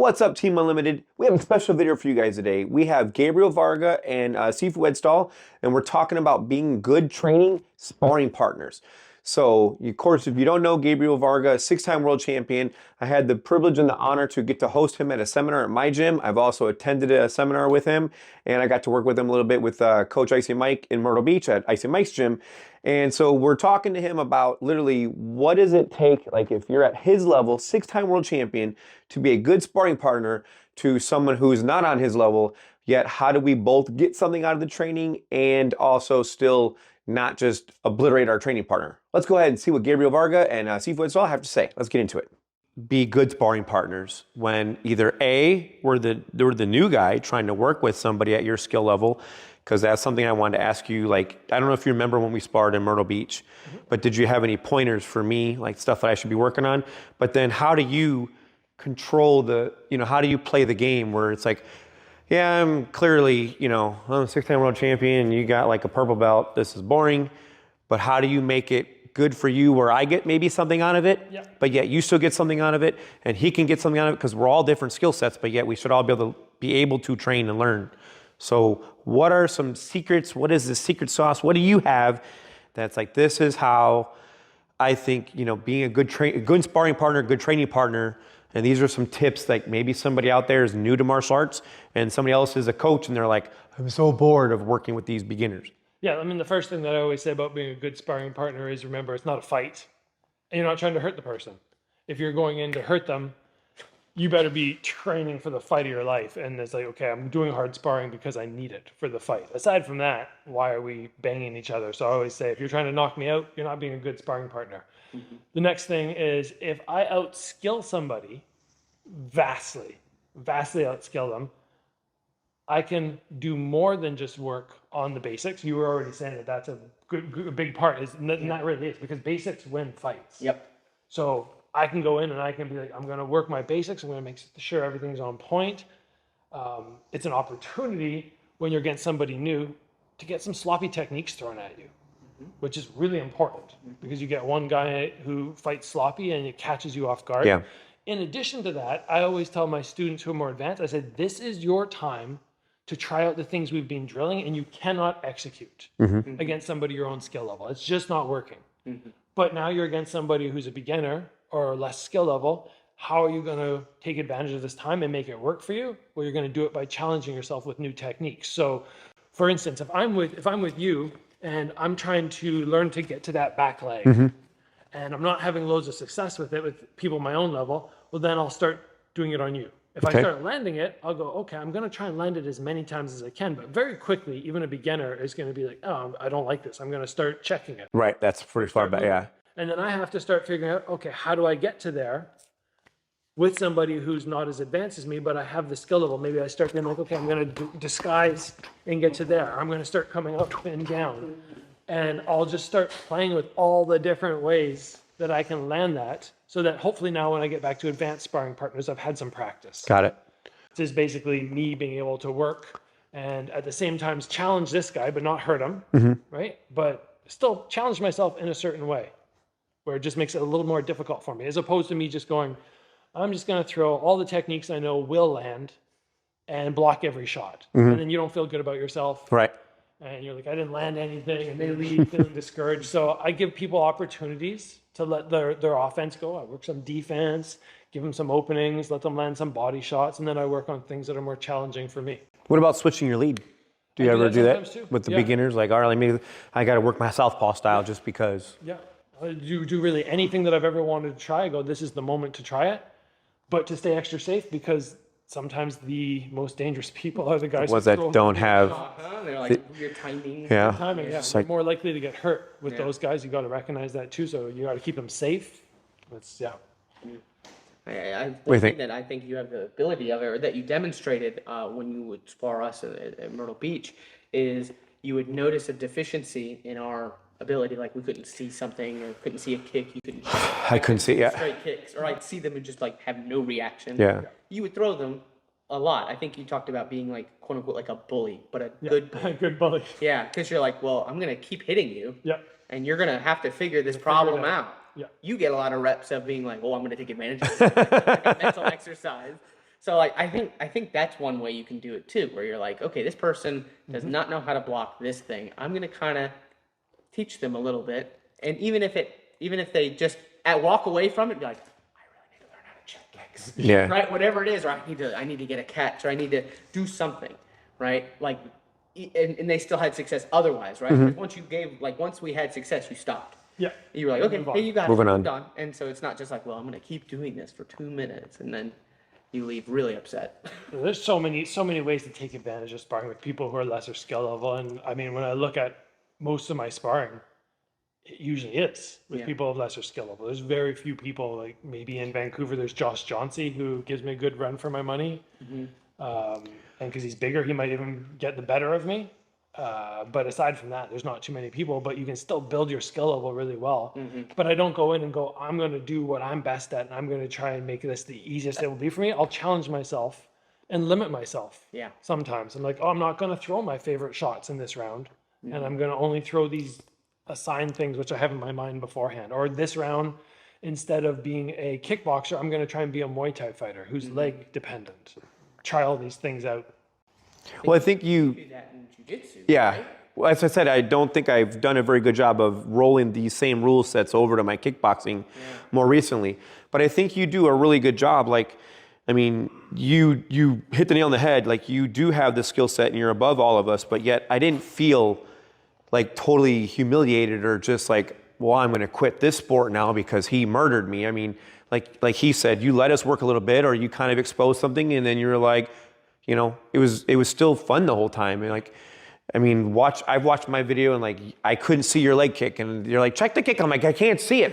What's up, Team Unlimited? We have a special video for you guys today. We have Gabriel Varga and Sifu Wedstall, and we're talking about being good training sparring partners. So, of course, if you don't know Gabriel Varga, six-time world champion, I had the privilege and the honor to get to host him at a seminar at my gym. I've also attended a seminar with him, and I got to work with him a little bit with Coach Icy Mike in Myrtle Beach at Icy Mike's gym. And so we're talking to him about literally what does it take, like if you're at his level, six-time world champion, to be a good sparring partner to someone who's not on his level, yet how do we both get something out of the training and also still not just obliterate our training partner? Let's go ahead and see what Gabriel Varga and Sifu Wedstall have to say. Let's get into it. Be good sparring partners when either A, we're the new guy trying to work with somebody at your skill level, because that's something I wanted to ask you. Like, I don't know if you remember when we sparred in Myrtle Beach, but did you have any pointers for me, like stuff that I should be working on? But then how do you control how do you play the game where it's like, yeah, I'm clearly, I'm a six-time world champion, you got like a purple belt, this is boring, but how do you make it good for you where I get maybe something out of it, but yet you still get something out of it, and he can get something out of it, because we're all different skill sets, but yet we should all be able to train and learn. So what are some secrets? What is the secret sauce? What do you have that's like, this is how I think, being a good sparring partner, good training partner, and these are some tips, like maybe somebody out there is new to martial arts and somebody else is a coach and they're like, I'm so bored of working with these beginners. Yeah, I mean, the first thing that I always say about being a good sparring partner is, remember, it's not a fight. And you're not trying to hurt the person. If you're going in to hurt them, you better be training for the fight of your life. And it's like, okay, I'm doing hard sparring because I need it for the fight. Aside from that, why are we banging each other? So I always say, if you're trying to knock me out, you're not being a good sparring partner. Mm-hmm. The next thing is, if I outskill somebody, vastly outskill them, I can do more than just work on the basics. You were already saying that that's a big part, and that really is, because basics win fights. Yep. So I can go in and I can be like, I'm going to work my basics. I'm going to make sure everything's on point. It's an opportunity when you're against somebody new to get some sloppy techniques thrown at you, which is really important, because you get one guy who fights sloppy and it catches you off guard. Yeah. In addition to that, I always tell my students who are more advanced, I said, this is your time to try out the things we've been drilling, and you cannot execute against somebody your own skill level. It's just not working. But now you're against somebody who's a beginner or less skill level. How are you going to take advantage of this time and make it work for you? Well, you're going to do it by challenging yourself with new techniques. So, for instance, if I'm with you and I'm trying to learn to get to that back leg, and I'm not having loads of success with it with people my own level, well, then I'll start doing it on you. If I start landing it, I'll go, okay, I'm going to try and land it as many times as I can. But very quickly, even a beginner is going to be like, oh, I don't like this. I'm going to start checking it. Right, that's pretty far back, yeah. And then I have to start figuring out, okay, how do I get to there with somebody who's not as advanced as me, but I have the skill level? Maybe I start being like, okay, I'm going to disguise and get to there. I'm going to start coming up and down. And I'll just start playing with all the different ways that I can land that, so that hopefully now when I get back to advanced sparring partners, I've had some practice. Got it. This is basically me being able to work and at the same time challenge this guy, but not hurt him, right? But still challenge myself in a certain way where it just makes it a little more difficult for me, as opposed to me just going, I'm just going to throw all the techniques I know will land and block every shot. And then you don't feel good about yourself. Right. And you're like, I didn't land anything, and they leave feeling discouraged. So I give people opportunities to let their offense go. I work some defense, give them some openings, let them land some body shots, and then I work on things that are more challenging for me. What about switching your lead? Do you ever do that with the beginners? Like, all right, maybe I got to work my southpaw style just because. Yeah. I do really anything that I've ever wanted to try. I go, this is the moment to try it, but to stay extra safe, because sometimes the most dangerous people are the guys that don't have. They're like, your timing. Yeah. Timing, yeah. You're more likely to get hurt with those guys. You got to recognize that too. So you got to keep them safe. That's I think you have the ability of it, or that you demonstrated when you would spar us at Myrtle Beach, is you would notice a deficiency in our ability, like we couldn't see something or couldn't see a kick. You couldn't. I couldn't see straight kicks, or I'd see them and just like have no reaction. Yeah. You would throw them a lot. I think you talked about being like, quote unquote, like a bully, but a good bully. Good bully. Yeah, because you're like, well, I'm gonna keep hitting you. Yep. And you're gonna have to figure this problem out. Yeah. You get a lot of reps of being like, oh, I'm gonna take advantage of this. Like a mental exercise. So like I think that's one way you can do it too, where you're like, okay, this person does not know how to block this thing. I'm gonna kind of teach them a little bit, and even if they just walk away from it, be like, I really need to learn how to check kicks, Yeah. right? Whatever it is, or I need to get a catch, or I need to do something, right? Like, and they still had success otherwise, right? Because once we had success, you stopped. Yeah. You were like, okay, hey, you got Moving it, on. moved on. And so it's not just like, well, I'm gonna keep doing this for 2 minutes, and then you leave really upset. There's so many ways to take advantage of sparring with people who are lesser skill level. And I mean, when I look at most of my sparring, it usually is with people of lesser skill level. There's very few people, like maybe in Vancouver, there's Josh Johnsey, who gives me a good run for my money. And because he's bigger, he might even get the better of me. But aside from that, there's not too many people, but you can still build your skill level really well. But I don't go in and go, I'm going to do what I'm best at, and I'm going to try and make this the easiest it will be for me. I'll challenge myself and limit myself. Yeah. Sometimes I'm like, oh, I'm not going to throw my favorite shots in this round, and I'm going to only throw these assigned things which I have in my mind beforehand. Or this round, instead of being a kickboxer, I'm going to try and be a Muay Thai fighter who's leg dependent. Try all these things out. Well, I think you Do that in jiu-jitsu. Yeah. Right? Well, as I said, I don't think I've done a very good job of rolling these same rule sets over to my kickboxing more recently. But I think you do a really good job. Like, I mean, you hit the nail on the head. Like, you do have the skill set and you're above all of us, but yet I didn't feel like totally humiliated or just like, well, I'm going to quit this sport now because he murdered me. I mean, like he said, you let us work a little bit, or you kind of exposed something, and then you're like, you know, it was still fun the whole time. And like, I mean, I've watched my video and like, I couldn't see your leg kick, and you're like, check the kick. I'm like, I can't see it.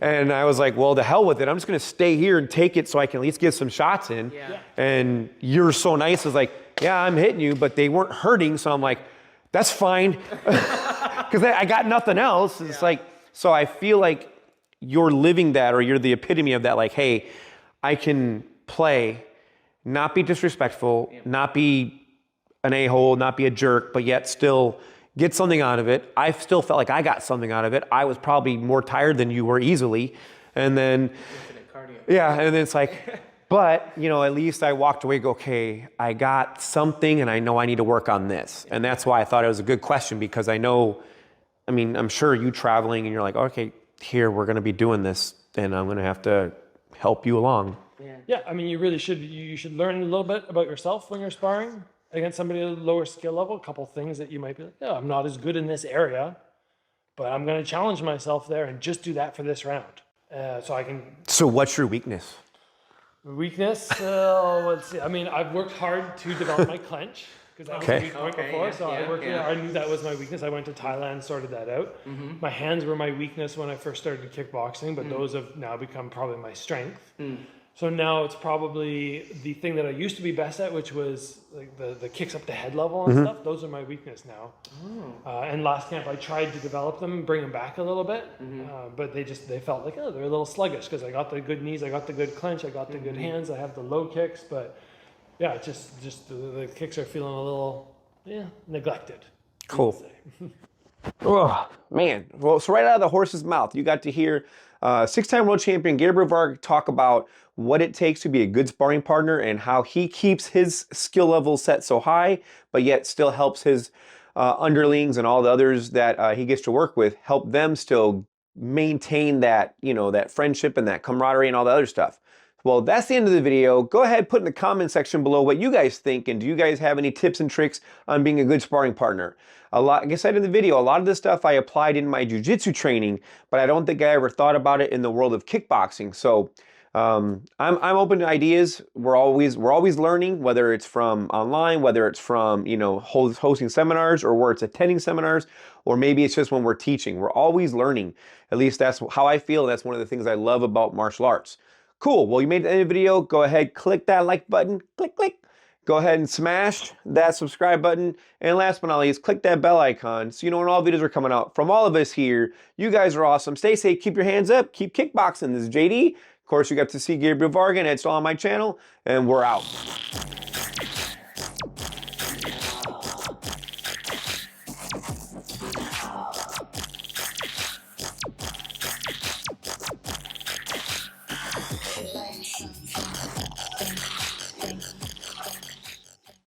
And I was like, well, the hell with it. I'm just going to stay here and take it so I can at least get some shots in. Yeah. And you're so nice. It's like, yeah, I'm hitting you, but they weren't hurting. So I'm like, that's fine. Because I got nothing else. It's like, so I feel like you're living that, or you're the epitome of that. Like, hey, I can play, not be disrespectful, not be an a-hole, not be a jerk, but yet still get something out of it. I still felt like I got something out of it. I was probably more tired than you were easily. And then, yeah, and then it's like, but, you know, at least I walked away, go, okay, I got something and I know I need to work on this. And that's why I thought it was a good question, because I know, I mean, I'm sure you traveling and you're like, okay, here, we're going to be doing this, and I'm going to have to help you along. Yeah, I mean, you should learn a little bit about yourself when you're sparring against somebody at a lower skill level. A couple things that you might be like, yeah, I'm not as good in this area, but I'm going to challenge myself there and just do that for this round. So I can. So what's your weakness? Weakness, let's see. I mean, I've worked hard to develop my clench, because that was a weak point before. So I knew that was my weakness. I went to Thailand, sorted that out. My hands were my weakness when I first started kickboxing, but those have now become probably my strength. So now it's probably the thing that I used to be best at, which was like the kicks up to head level and stuff. Those are my weakness now. And last camp, I tried to develop them, bring them back a little bit, but they felt like, oh, they're a little sluggish, because I got the good knees, I got the good clench, I got the good hands, I have the low kicks, but yeah, just the kicks are feeling a little neglected. Cool. Oh, man. Well, so right out of the horse's mouth, you got to hear six-time world champion Gabriel Varga talk about what it takes to be a good sparring partner and how he keeps his skill level set so high, but yet still helps his underlings and all the others that he gets to work with, help them still maintain that, you know, that friendship and that camaraderie and all the other stuff. Well, that's the end of the video. Go ahead, put in the comment section below what you guys think, and do you guys have any tips and tricks on being a good sparring partner? Like I said in the video, a lot of this stuff I applied in my jiu-jitsu training, but I don't think I ever thought about it in the world of kickboxing. So I'm open to ideas. We're always learning, whether it's from online, whether it's from, you know, hosting seminars, or where it's attending seminars, or maybe it's just when we're teaching. We're always learning. At least that's how I feel. That's one of the things I love about martial arts. Cool. Well, you made it to the end of the video. Go ahead, click that like button. Click, click. Go ahead and smash that subscribe button. And last but not least, click that bell icon so you know when all videos are coming out. From all of us here, you guys are awesome. Stay safe. Keep your hands up. Keep kickboxing. This is JD. Of course, you got to see Gabriel Varga, and it's all on my channel. And we're out. kickboxing.